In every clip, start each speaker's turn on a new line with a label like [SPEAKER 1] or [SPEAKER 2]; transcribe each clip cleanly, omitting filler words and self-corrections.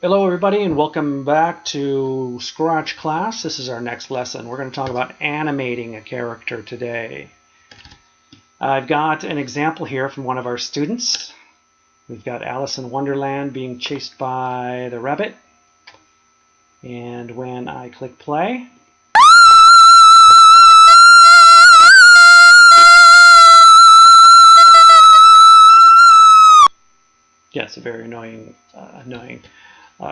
[SPEAKER 1] Hello everybody and welcome back to Scratch class. This is our next lesson. We're going to talk about animating a character today. I've got an example here from one of our students. We've got Alice in Wonderland being chased by the rabbit. And when I click play, yes, a very annoying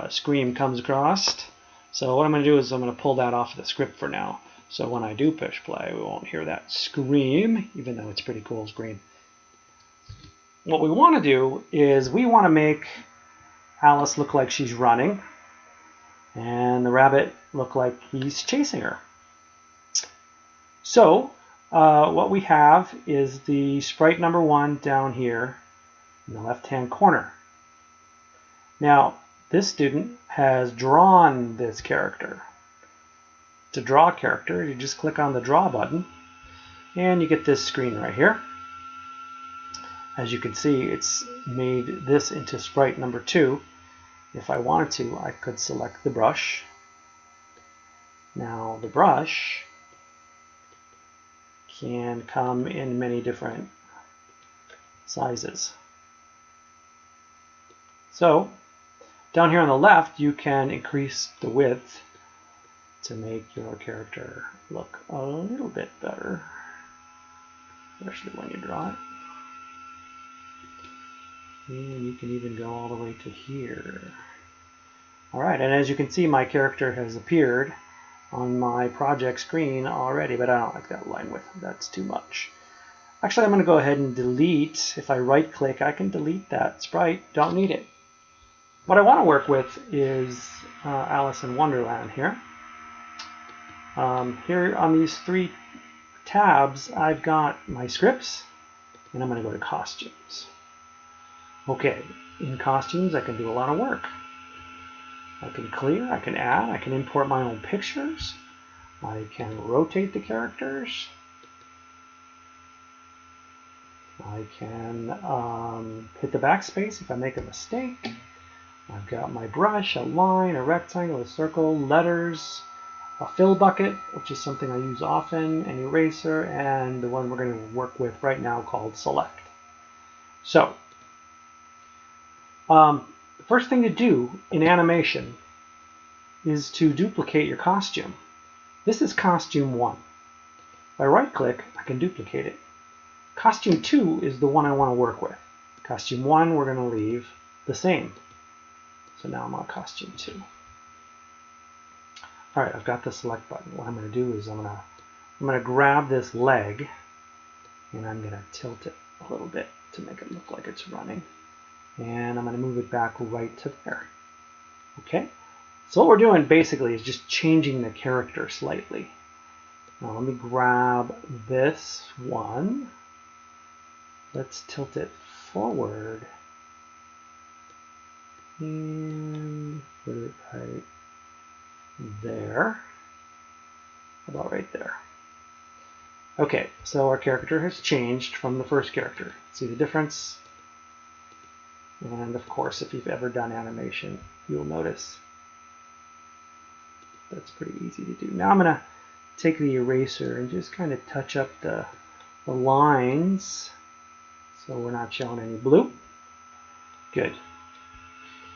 [SPEAKER 1] scream comes across. So what I'm going to do is I'm going to pull that off of the script for now. So when I do push play, we won't hear that scream, even though it's a pretty cool scream. What we want to do is we want to make Alice look like she's running and the rabbit look like he's chasing her. So what we have is the sprite number 1 down here in the left-hand corner. Now, this student has drawn this character. To draw a character, you just click on the draw button and you get this screen right here. As you can see, it's made this into sprite number 2. If I wanted to, I could select the brush. Now, the brush can come in many different sizes. So, down here on the left, you can increase the width to make your character look a little bit better, especially when you draw it. And you can even go all the way to here. Alright, and as you can see, my character has appeared on my project screen already, but I don't like that line width. That's too much. Actually, I'm going to go ahead and delete. If I right click, I can delete that sprite. Don't need it. What I want to work with is Alice in Wonderland here. Here on these 3 tabs, I've got my scripts, and I'm going to go to costumes. Okay, in costumes, I can do a lot of work. I can clear, I can add, I can import my own pictures, I can rotate the characters, I can hit the backspace if I make a mistake. I've got my brush, a line, a rectangle, a circle, letters, a fill bucket, which is something I use often, an eraser, and the one we're going to work with right now called select. So, the first thing to do in animation is to duplicate your costume. This is costume 1. If I right click, I can duplicate it. Costume 2 is the one I want to work with. Costume 1 we're going to leave the same. So now I'm on costume 2. Alright, I've got the select button. What I'm going to do is I'm going to grab this leg and I'm going to tilt it a little bit to make it look like it's running. And I'm going to move it back right to there. Okay? So what we're doing basically is just changing the character slightly. Now let me grab this one. Let's tilt it forward. And put it right there. How about right there? Okay, so our character has changed from the first character. See the difference? And of course, if you've ever done animation, you'll notice that's pretty easy to do. Now I'm going to take the eraser and just kind of touch up the lines so we're not showing any blue. Good.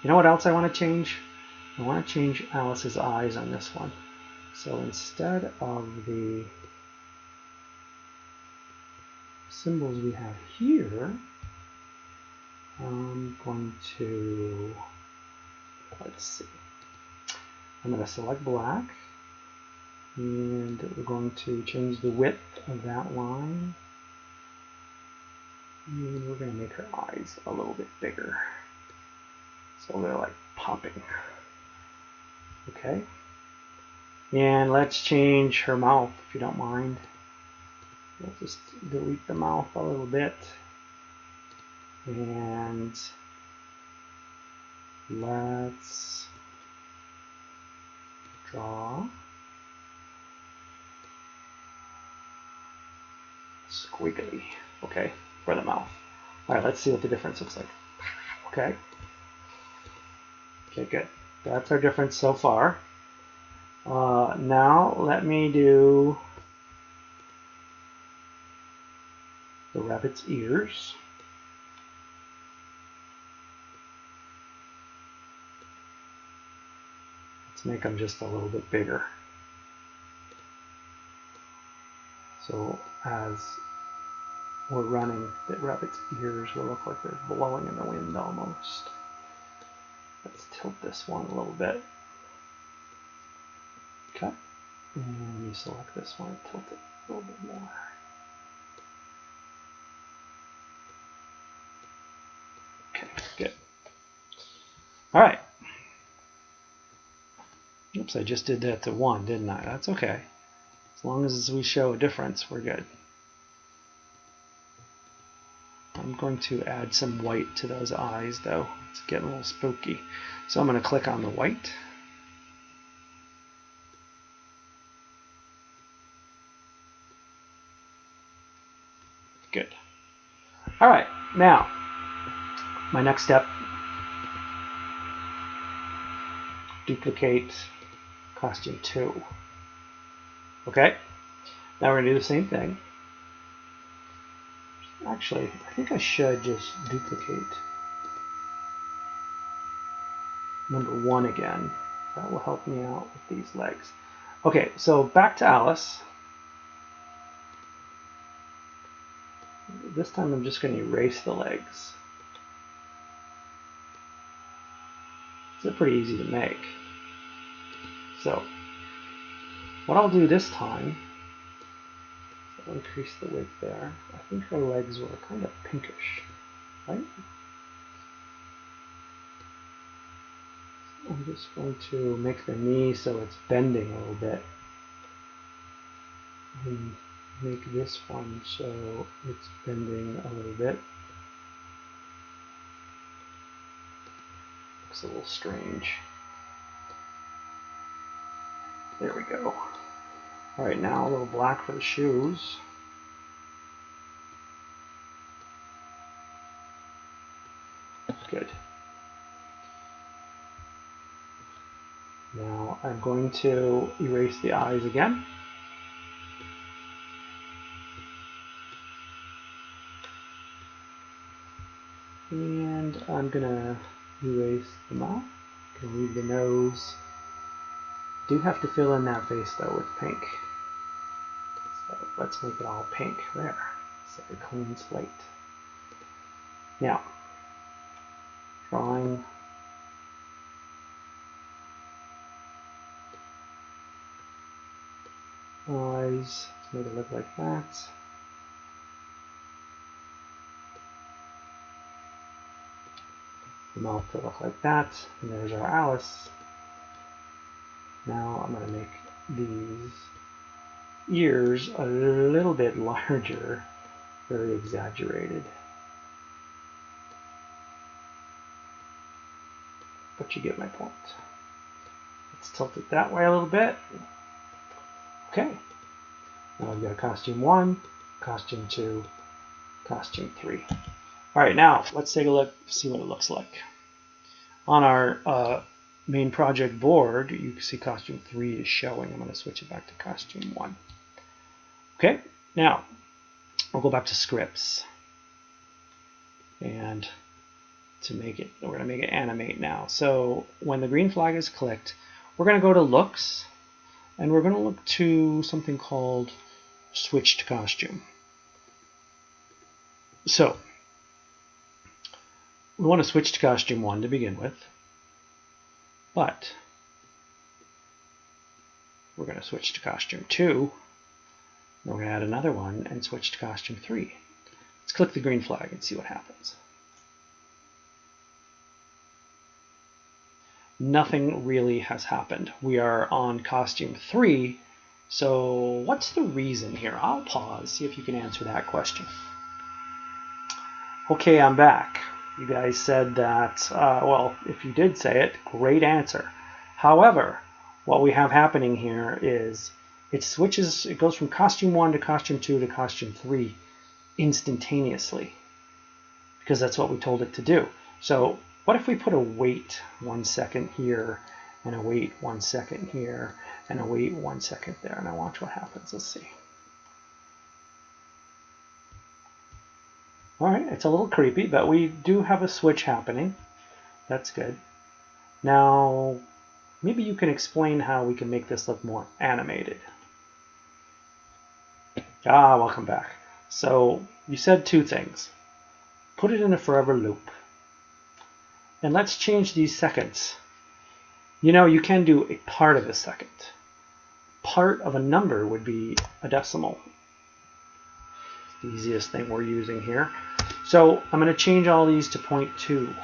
[SPEAKER 1] You know what else I want to change? I want to change Alice's eyes on this one. So instead of the symbols we have here, I'm going to, let's see, I'm going to select black, and we're going to change the width of that line, and we're going to make her eyes a little bit bigger, so they're like popping. Okay, and let's change her mouth if you don't mind. Let's just delete the mouth a little bit. And let's draw squiggly, okay, for the mouth. All right, let's see what the difference looks like. Okay, good. that's our difference so far. Now let me do the rabbit's ears. Let's make them just a little bit bigger. So as we're running, the rabbit's ears will look like they're blowing in the wind almost. Let's tilt this one a little bit. Okay. And you select this one, tilt it a little bit more. Okay, good. All right. Oops, I just did that to 1, didn't I? That's okay. As long as we show a difference, we're good. I'm going to add some white to those eyes, though. It's getting a little spooky. So I'm going to click on the white. Good. All right, now, my next step, duplicate costume 2. Okay, now we're going to do the same thing. Actually, I think I should just duplicate number 1 again. That will help me out with these legs. Okay, so back to Alice. This time I'm just going to erase the legs. They're pretty easy to make. So what I'll do this time, I'll increase the width there. I think her legs were kind of pinkish, right? I'm just going to make the knee so it's bending a little bit. And make this one so it's bending a little bit. Looks a little strange. There we go. All right, now a little black for the shoes. Good. Now I'm going to erase the eyes again. And I'm gonna erase the mouth. Gonna leave the nose. Do have to fill in that face though with pink. So let's make it all pink there. So a clean slate. Now, drawing eyes. Let's make it look like that. The mouth to look like that. And there's our Alice. Now I'm going to make these ears a little bit larger, very exaggerated. But you get my point. Let's tilt it that way a little bit. Okay. Now we've got costume 1, costume 2, costume 3. All right, now let's take a look, see what it looks like. On our main project board, you can see costume 3 is showing. I'm going to switch it back to costume 1. Okay, now we'll go back to scripts. And to make it, we're going to make it animate now. So when the green flag is clicked, we're going to go to looks, and we're going to look to something called switch to costume. So we want to switch to costume 1 to begin with. But we're going to switch to costume 2. Then we're going to add another one and switch to costume 3. Let's click the green flag and see what happens. Nothing really has happened. We are on costume 3. So what's the reason here? I'll pause, see if you can answer that question. Okay, I'm back. You guys said that, well, if you did say it, great answer. However, what we have happening here is it switches, it goes from costume 1 to costume 2 to costume 3 instantaneously, because that's what we told it to do. So what if we put a wait 1 second here and a wait 1 second here, and a wait 1 second there. Now watch what happens. Let's see. All right, it's a little creepy, but we do have a switch happening. That's good. Now, maybe you can explain how we can make this look more animated. Welcome back. So you said two things. Put it in a forever loop. And let's change these seconds. You know, you can do a part of a second. Part of a number would be a decimal. It's the easiest thing we're using here. So I'm going to change all these to 0.2.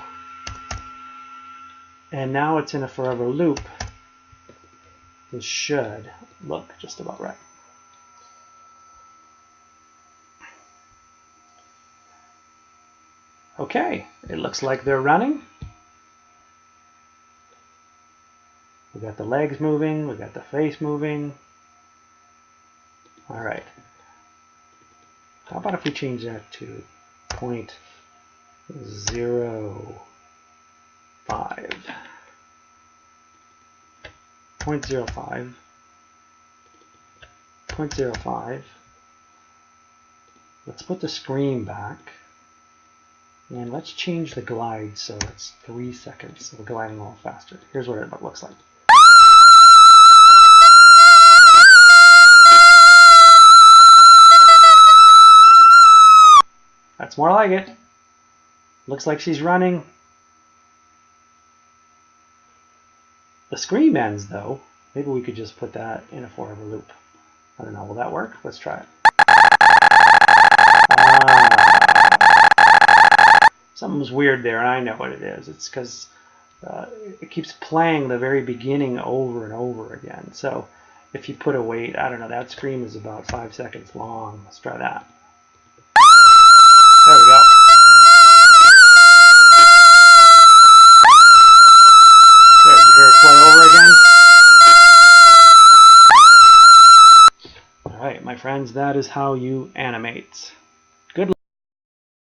[SPEAKER 1] And now it's in a forever loop. This should look just about right. Okay, it looks like they're running. We got the legs moving, we got the face moving. All right. How about if we change that to 0.05? 0.05. 0.05. Let's put the screen back. And let's change the glide so it's 3 seconds. So we're gliding a little faster. Here's what it looks like. That's more like it. Looks like she's running. The scream ends though. Maybe we could just put that in a forever loop. I don't know, will that work? Let's try it. Something's weird there, and I know what it is. It's because it keeps playing the very beginning over and over again. So if you put a wait, I don't know, that scream is about 5 seconds long. Let's try that. There we go. There, did you hear it play over again? All right, my friends, that is how you animate.